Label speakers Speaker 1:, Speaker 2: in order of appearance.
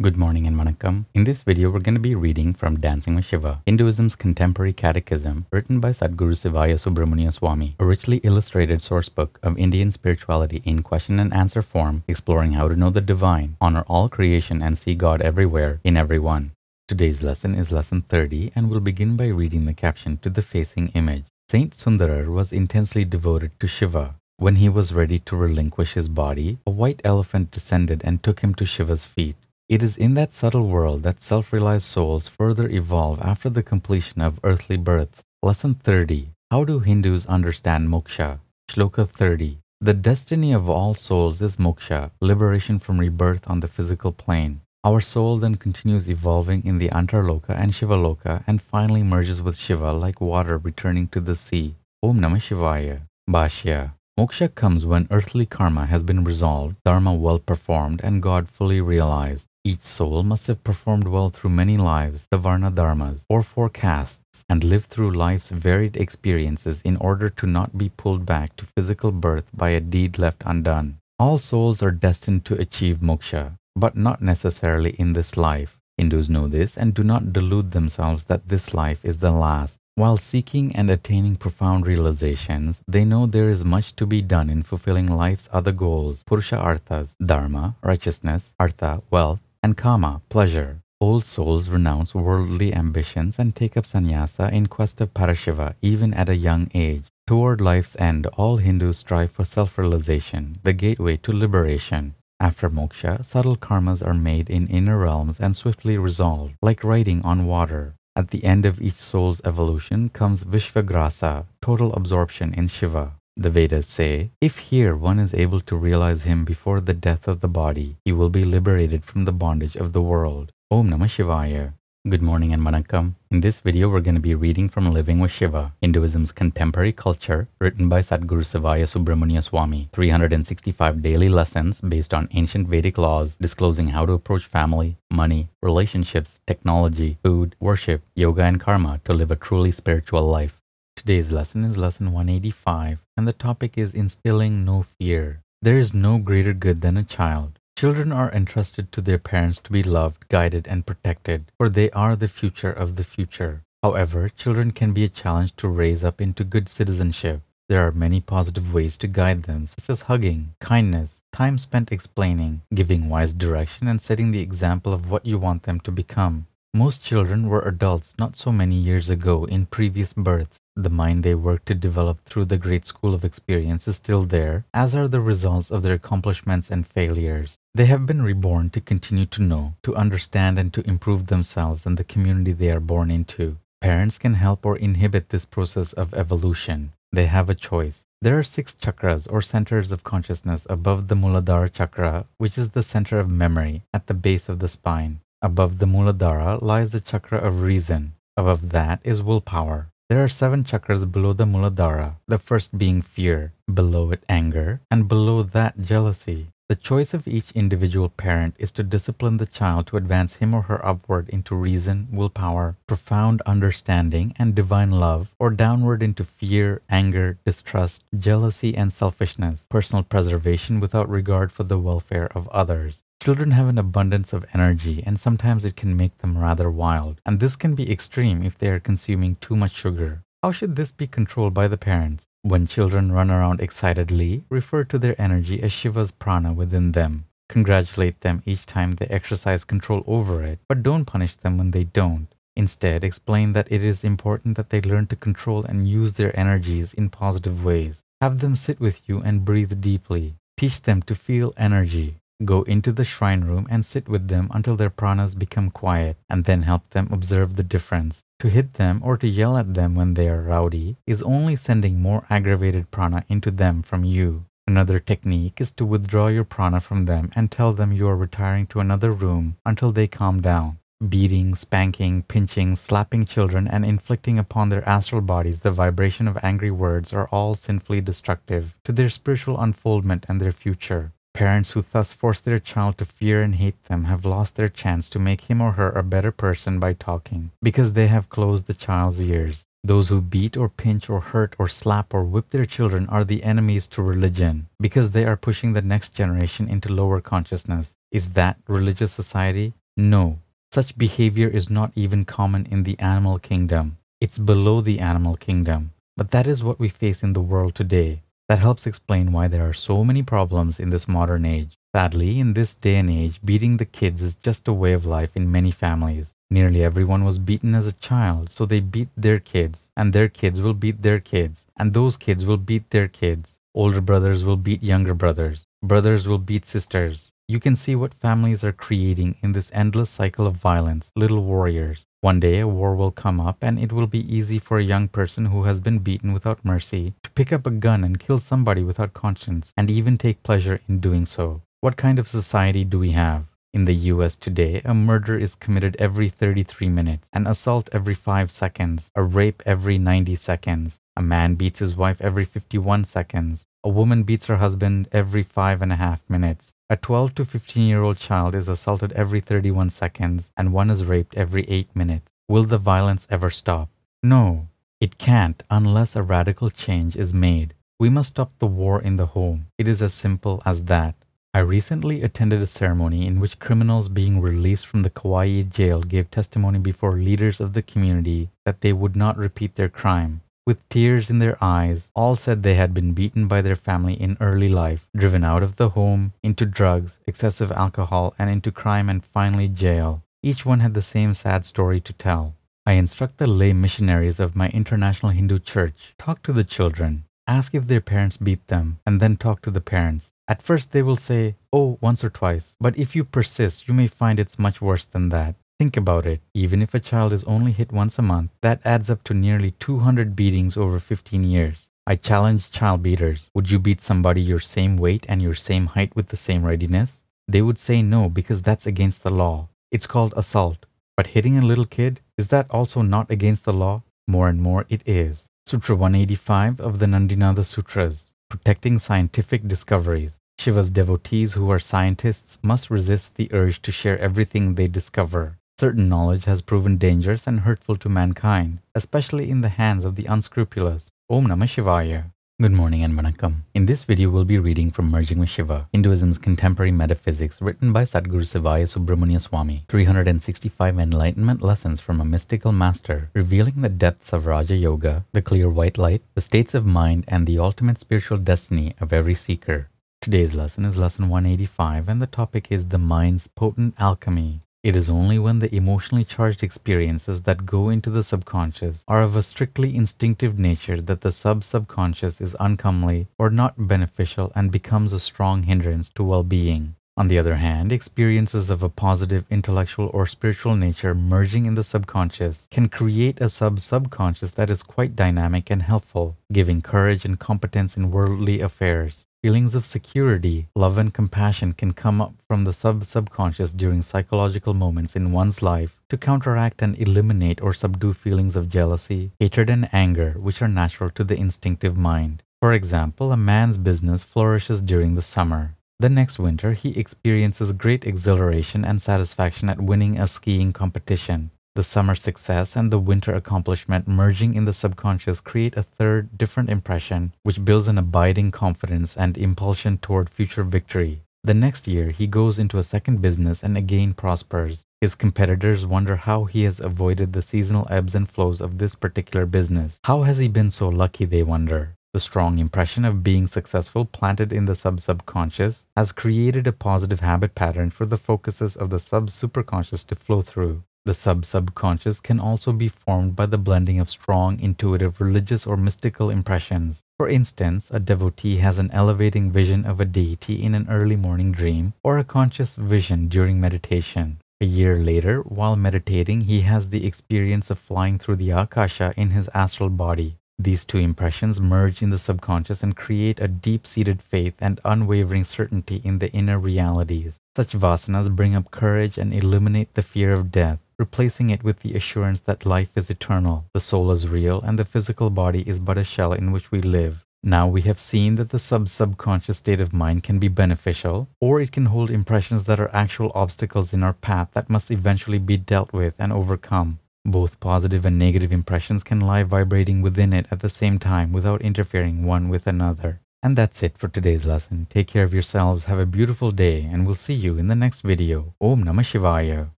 Speaker 1: Good morning and vanakkam. In this video, we're going to be reading from Dancing with Shiva, Hinduism's contemporary catechism, written by Sadguru Sivaya Subramania Swami, a richly illustrated sourcebook of Indian spirituality in question and answer form, exploring how to know the divine, honor all creation, and see God everywhere, in everyone. Today's lesson is lesson 30, and we'll begin by reading the caption to the facing image. Saint Sundarar was intensely devoted to Shiva. When he was ready to relinquish his body, a white elephant descended and took him to Shiva's feet. It is in that subtle world that self-realized souls further evolve after the completion of earthly birth. Lesson 30. How do Hindus understand Moksha? Shloka 30. The destiny of all souls is Moksha, liberation from rebirth on the physical plane. Our soul then continues evolving in the Antarloka and Sivaloka and finally merges with Shiva like water returning to the sea. Aum Namah Sivaya. Bhashya. Moksha comes when earthly karma has been resolved, dharma well performed, and God fully realized. Each soul must have performed well through many lives, the Varna Dharmas, or 4 castes, and lived through life's varied experiences in order to not be pulled back to physical birth by a deed left undone. All souls are destined to achieve moksha, but not necessarily in this life. Hindus know this and do not delude themselves that this life is the last. While seeking and attaining profound realizations, they know there is much to be done in fulfilling life's other goals, purusha arthas, dharma, righteousness, artha, wealth, and kama, pleasure. Old souls renounce worldly ambitions and take up sannyasa in quest of Parashiva even at a young age. Toward life's end, all Hindus strive for self-realization, the gateway to liberation. After moksha, subtle karmas are made in inner realms and swiftly resolved, like riding on water. At the end of each soul's evolution comes Vishvagrasa, total absorption in Shiva. The Vedas say, if here one is able to realize him before the death of the body, he will be liberated from the bondage of the world. Aum Namah Sivaya. Good morning and vanakkam. In this video, we're going to be reading from Living with Shiva, Hinduism's contemporary culture, written by Sadguru Sivaya Subramania Swami. 365 daily lessons based on ancient Vedic laws, disclosing how to approach family, money, relationships, technology, food, worship, yoga, and karma to live a truly spiritual life. Today's lesson is lesson 185, and the topic is instilling no fear. There is no greater good than a child. Children are entrusted to their parents to be loved, guided, and protected, for they are the future of the future. However, children can be a challenge to raise up into good citizenship. There are many positive ways to guide them, such as hugging, kindness, time spent explaining, giving wise direction, and setting the example of what you want them to become. Most children were adults not so many years ago in previous births. The mind they work to develop through the great school of experience is still there, as are the results of their accomplishments and failures. They have been reborn to continue to know, to understand, and to improve themselves and the community they are born into. Parents can help or inhibit this process of evolution. They have a choice. There are 6 chakras or centers of consciousness above the Muladhara chakra, which is the center of memory at the base of the spine. Above the Muladhara lies the chakra of reason. Above that is willpower. There are 7 chakras below the Muladhara, the first being fear, below it anger, and below that jealousy. The choice of each individual parent is to discipline the child to advance him or her upward into reason, willpower, profound understanding, and divine love, or downward into fear, anger, distrust, jealousy, and selfishness, personal preservation without regard for the welfare of others. Children have an abundance of energy, and sometimes it can make them rather wild, and this can be extreme if they are consuming too much sugar. How should this be controlled by the parents? When children run around excitedly, refer to their energy as Shiva's prana within them. Congratulate them each time they exercise control over it, but don't punish them when they don't. Instead, explain that it is important that they learn to control and use their energies in positive ways. Have them sit with you and breathe deeply. Teach them to feel energy. Go into the shrine room and sit with them until their pranas become quiet, and then help them observe the difference. To hit them or to yell at them when they are rowdy is only sending more aggravated prana into them from you. Another technique is to withdraw your prana from them and tell them you are retiring to another room until they calm down. Beating, spanking, pinching, slapping children, and inflicting upon their astral bodies the vibration of angry words are all sinfully destructive to their spiritual unfoldment and their future. Parents who thus force their child to fear and hate them have lost their chance to make him or her a better person by talking, because they have closed the child's ears. Those who beat or pinch or hurt or slap or whip their children are the enemies to religion, because they are pushing the next generation into lower consciousness. Is that religious society? No, such behavior is not even common in the animal kingdom. It's below the animal kingdom. But that is what we face in the world today. That helps explain why there are so many problems in this modern age. Sadly, in this day and age, beating the kids is just a way of life in many families. Nearly everyone was beaten as a child, so they beat their kids, and their kids will beat their kids, and those kids will beat their kids. Older brothers will beat younger brothers. Brothers will beat sisters. You can see what families are creating in this endless cycle of violence, little warriors. One day a war will come up and it will be easy for a young person who has been beaten without mercy to pick up a gun and kill somebody without conscience and even take pleasure in doing so. What kind of society do we have? In the US today, a murder is committed every 33 minutes, an assault every 5 seconds, a rape every 90 seconds. A man beats his wife every 51 seconds. A woman beats her husband every 5.5 minutes. A 12 to 15-year-old child is assaulted every 31 seconds, and one is raped every 8 minutes. Will the violence ever stop? No, it can't unless a radical change is made. We must stop the war in the home. It is as simple as that. I recently attended a ceremony in which criminals being released from the Kauai jail gave testimony before leaders of the community that they would not repeat their crime. With tears in their eyes, all said they had been beaten by their family in early life, driven out of the home, into drugs, excessive alcohol, and into crime, and finally jail. Each one had the same sad story to tell. I instruct the lay missionaries of my international Hindu church. Talk to the children. Ask if their parents beat them, and then talk to the parents. At first they will say, "Oh, once or twice," but if you persist, you may find it's much worse than that. Think about it. Even if a child is only hit once a month, that adds up to nearly 200 beatings over 15 years. I challenge child beaters. Would you beat somebody your same weight and your same height with the same readiness? They would say no, because that's against the law. It's called assault. But hitting a little kid, is that also not against the law? More and more it is. Sutra 185 of the Nandinada Sutras. Protecting scientific discoveries. Shiva's devotees who are scientists must resist the urge to share everything they discover. Certain knowledge has proven dangerous and hurtful to mankind, especially in the hands of the unscrupulous. Aum Namah Sivaya. Good morning and vanakkam. In this video, we'll be reading from Merging with Shiva, Hinduism's Contemporary Metaphysics, written by Sadguru Sivaya Subramania Swami. 365 enlightenment lessons from a mystical master, revealing the depths of Raja Yoga, the clear white light, the states of mind, and the ultimate spiritual destiny of every seeker. Today's lesson is lesson 185, and the topic is the mind's potent alchemy. It is only when the emotionally charged experiences that go into the subconscious are of a strictly instinctive nature that the subconscious is uncomely or not beneficial and becomes a strong hindrance to well-being. On the other hand, experiences of a positive intellectual or spiritual nature merging in the subconscious can create a subconscious that is quite dynamic and helpful, giving courage and competence in worldly affairs. Feelings of security, love, and compassion can come up from the subconscious during psychological moments in one's life to counteract and eliminate or subdue feelings of jealousy, hatred, and anger, which are natural to the instinctive mind. For example, a man's business flourishes during the summer. The next winter, he experiences great exhilaration and satisfaction at winning a skiing competition. The summer success and the winter accomplishment merging in the subconscious create a third, different impression, which builds an abiding confidence and impulsion toward future victory. The next year, he goes into a second business and again prospers. His competitors wonder how he has avoided the seasonal ebbs and flows of this particular business. How has he been so lucky, they wonder. The strong impression of being successful planted in the subconscious has created a positive habit pattern for the focuses of the superconscious to flow through. The subconscious can also be formed by the blending of strong, intuitive, religious, or mystical impressions. For instance, a devotee has an elevating vision of a deity in an early morning dream or a conscious vision during meditation. A year later, while meditating, he has the experience of flying through the akasha in his astral body. These two impressions merge in the subconscious and create a deep-seated faith and unwavering certainty in the inner realities. Such vasanas bring up courage and eliminate the fear of death, replacing it with the assurance that life is eternal, the soul is real, and the physical body is but a shell in which we live. Now we have seen that the subconscious state of mind can be beneficial, or it can hold impressions that are actual obstacles in our path that must eventually be dealt with and overcome. Both positive and negative impressions can lie vibrating within it at the same time without interfering one with another. And that's it for today's lesson. Take care of yourselves, have a beautiful day, and we'll see you in the next video. Om Namah Sivaya.